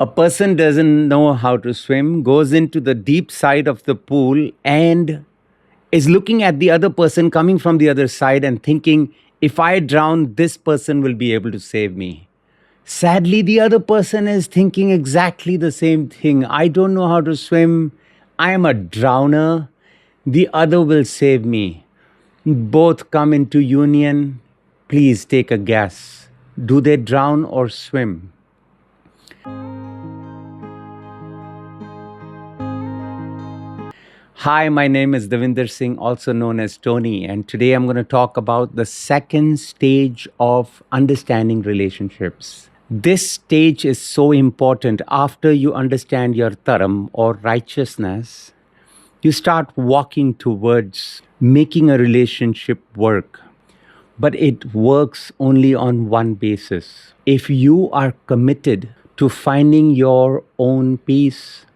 A person doesn't know how to swim, goes into the deep side of the pool and is looking at the other person coming from the other side and thinking, if I drown, this person will be able to save me. Sadly, the other person is thinking exactly the same thing. I don't know how to swim. I am a drowner. The other will save me. Both come into union. Please take a guess. Do they drown or swim? Hi, my name is Davinder Singh, also known as Tony, and today I'm going to talk about the second stage of understanding relationships. This stage is so important. After you understand your dharma or righteousness, you start walking towards making a relationship work. But it works only on one basis. If you are committed to finding your own peace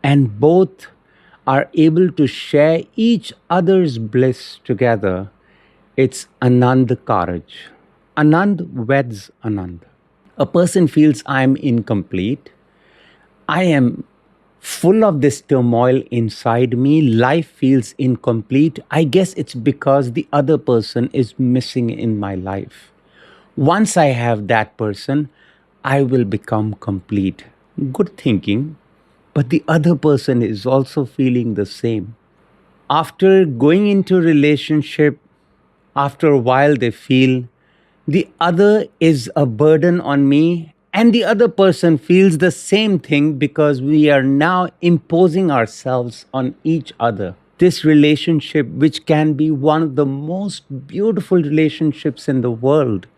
and both are able to share each other's bliss together, it's Anand Karaj. Anand weds Anand. A person feels I'm incomplete. I am full of this turmoil inside me. Life feels incomplete. I guess it's because the other person is missing in my life. Once I have that person, I will become complete. Good thinking. But the other person is also feeling the same. After going into a relationship, after a while they feel the other is a burden on me, and the other person feels the same thing because we are now imposing ourselves on each other. This relationship, which can be one of the most beautiful relationships in the world,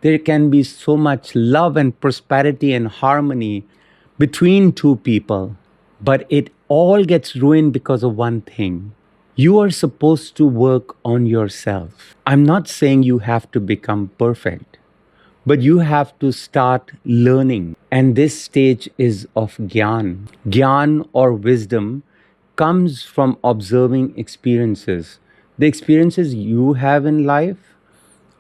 there can be so much love and prosperity and harmony between two people, but it all gets ruined because of one thing. You are supposed to work on yourself. I'm not saying you have to become perfect, but you have to start learning. And this stage is of Gyan. Gyan or wisdom comes from observing experiences. The experiences you have in life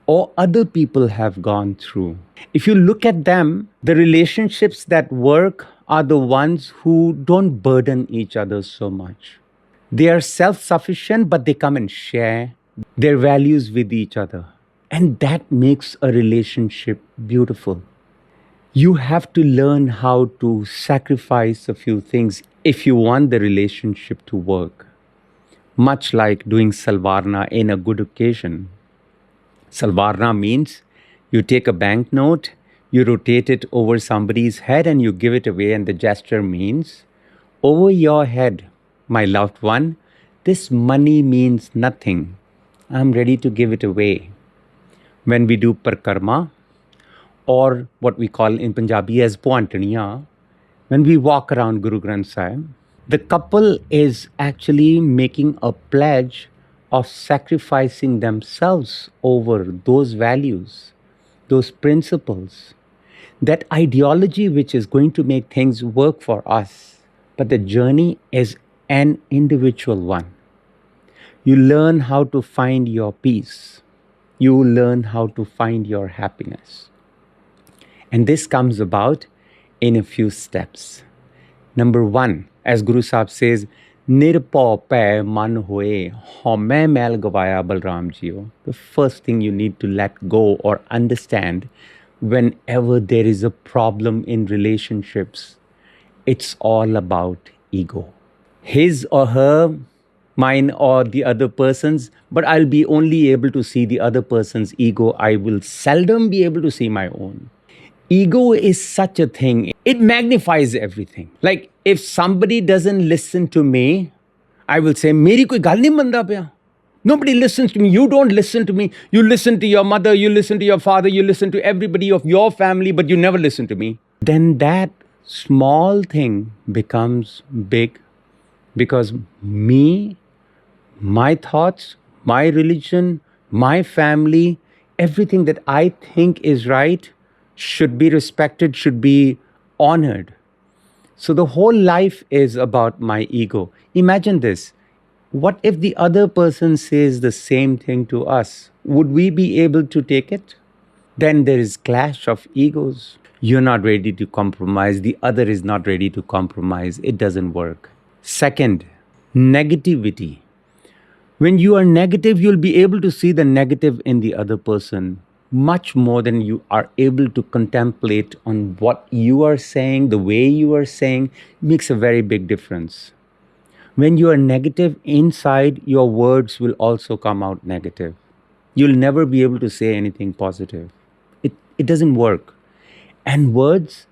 or other people have gone through. If you look at them, the relationships that work are the ones who don't burden each other so much. They are self-sufficient, but they come and share their values with each other. And that makes a relationship beautiful. You have to learn how to sacrifice a few things if you want the relationship to work. Much like doing salvarna in a good occasion. Salvarna means you take a banknote, you rotate it over somebody's head and you give it away, and the gesture means, over your head, my loved one, this money means nothing. I'm ready to give it away. When we do parikrama, or what we call in Punjabi as 𝒂𝒂𝒂𝒂𝒂𝒂, when we walk around Guru Granth Sahib, the couple is actually making a pledge of sacrificing themselves over those values, those principles, that ideology which is going to make things work for us. But the journey is an individual one. You learn how to find your peace. You learn how to find your happiness. And this comes about in a few steps. Number one, as Guru Sahib says, Nirpau pੈ man hoye, hਉਮੈ ਮੈਲ ਗਵਾਇਆ Balram JIO. The first thing you need to let go or understand whenever there is a problem in relationships, it's all about ego. His or her, mine or the other person's, but I'll be only able to see the other person's ego. I will seldom be able to see my own. Ego is such a thing. It magnifies everything. Like if somebody doesn't listen to me, I will say, Meri koi gal nahi manda paya. Nobody listens to me. You don't listen to me. You listen to your mother, you listen to your father, you listen to everybody of your family, but you never listen to me. Then that small thing becomes big because me, my thoughts, my religion, my family, everything that I think is right should be respected, should be honored. So the whole life is about my ego. Imagine this. What if the other person says the same thing to us? Would we be able to take it? Then there is clash of egos. You're not ready to compromise. The other is not ready to compromise. It doesn't work. Second, negativity. When you are negative, you'll be able to see the negative in the other person much more than you are able to contemplate on what you are saying, the way you are saying makes a very big difference. When you are negative inside, your words will also come out negative. You'll never be able to say anything positive. It doesn't work. And words,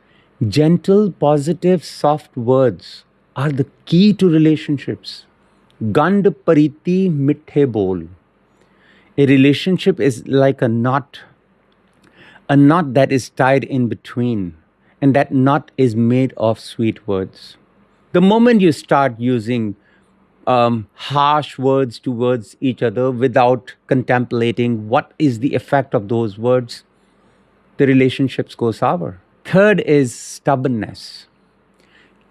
gentle, positive, soft words are the key to relationships. Gand pariti mithe bol. A relationship is like a knot that is tied in between, and that knot is made of sweet words. The moment you start using harsh words towards each other without contemplating what is the effect of those words, the relationships go sour. Third is stubbornness.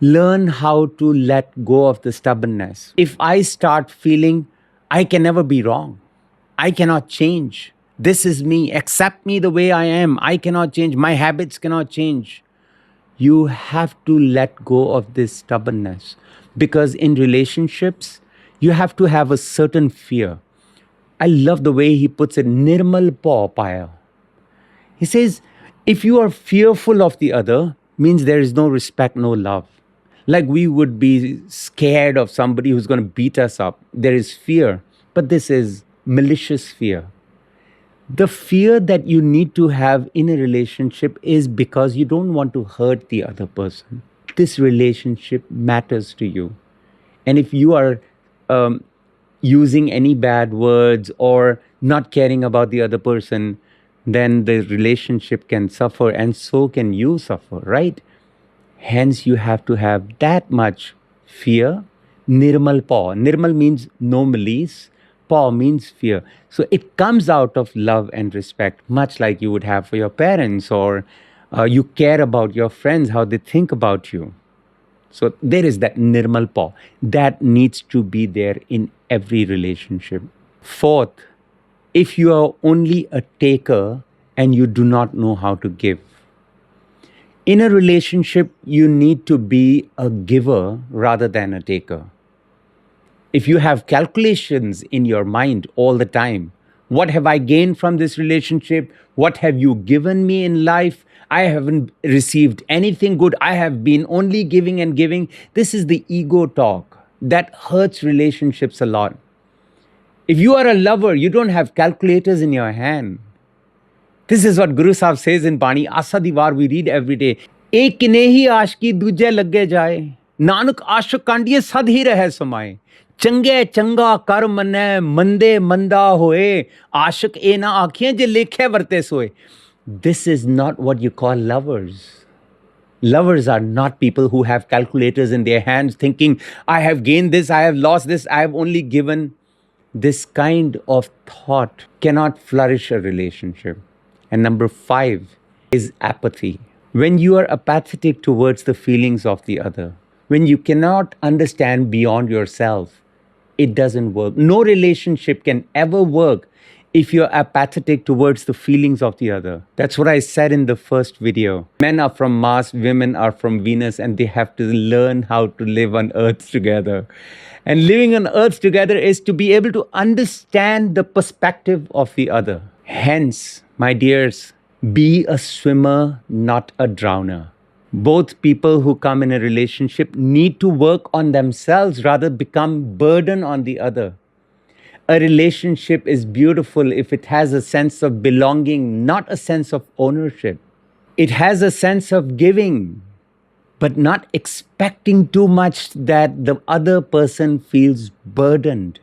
Learn how to let go of the stubbornness. If I start feeling I can never be wrong, I cannot change, this is me, accept me the way I am, I cannot change, my habits cannot change, you have to let go of this stubbornness. Because in relationships, you have to have a certain fear. I love the way he puts it, nirmal paw paya. He says, if you are fearful of the other, means there is no respect, no love. Like we would be scared of somebody who's going to beat us up. There is fear, but this is malicious fear. The fear that you need to have in a relationship is because you don't want to hurt the other person. This relationship matters to you. And if you are using any bad words or not caring about the other person, then the relationship can suffer, and so can you suffer, right? Hence, you have to have that much fear. Nirmal paw. Nirmal means no malice. Paw means fear. So it comes out of love and respect, much like you would have for your parents, or you care about your friends, how they think about you. So there is that nirmal paw. That needs to be there in every relationship. Fourth, if you are only a taker and you do not know how to give. In a relationship, you need to be a giver rather than a taker. If you have calculations in your mind all the time, what have I gained from this relationship? What have you given me in life? I haven't received anything good. I have been only giving and giving. This is the ego talk that hurts relationships a lot. If you are a lover, you don't have calculators in your hand. This is what Guru Sahib says in Bani, Asa di War we read every day. Ek nehi aashki duje lagge jaye. Nanak aashik kandiye sad hi rahe samaye. Change changa kar mane, mande manda hoye. Aashik e na aakhiyan je lekhe varte soye. This is not what you call lovers. Lovers are not people who have calculators in their hands thinking, I have gained this, I have lost this, I have only given. This kind of thought cannot flourish a relationship. And number 5 is apathy. When you are apathetic towards the feelings of the other, when you cannot understand beyond yourself, it doesn't work. No relationship can ever work if you're apathetic towards the feelings of the other. That's what I said in the first video. Men are from Mars, women are from Venus, and they have to learn how to live on Earth together. And living on Earth together is to be able to understand the perspective of the other. Hence, my dears, be a swimmer, not a drowner. Both people who come in a relationship need to work on themselves rather become burden on the other. A relationship is beautiful if it has a sense of belonging, not a sense of ownership. It has a sense of giving, but not expecting too much that the other person feels burdened.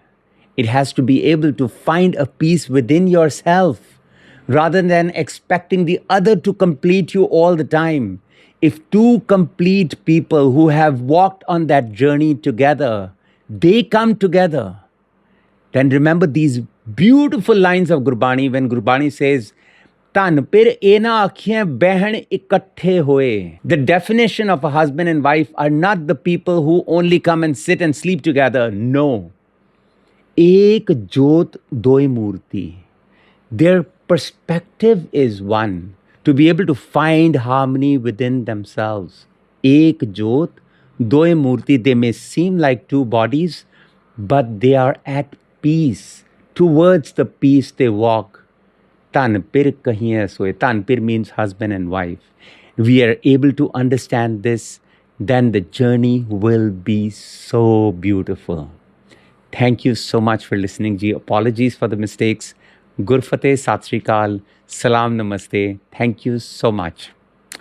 It has to be able to find a peace within yourself rather than expecting the other to complete you all the time. If two complete people who have walked on that journey together, they come together, then remember these beautiful lines of Gurbani when Gurbani says, Tan pir ena aakhiyan behan ikatthe hoye. The definition of a husband and wife are not the people who only come and sit and sleep together. No. Ek jyot doi murti. Their perspective is one. to be able to find harmony within themselves. Ek Jyot, Doye Murti, they may seem like two bodies, but they are at peace. Towards the peace they walk. Tanpir kahiye soye. Tanpir means husband and wife. We are able to understand this, then the journey will be so beautiful. Thank you so much for listening, ji. Apologies for the mistakes. Gurfateh, Sat Sri Akal, Salam Namaste. Thank you so much.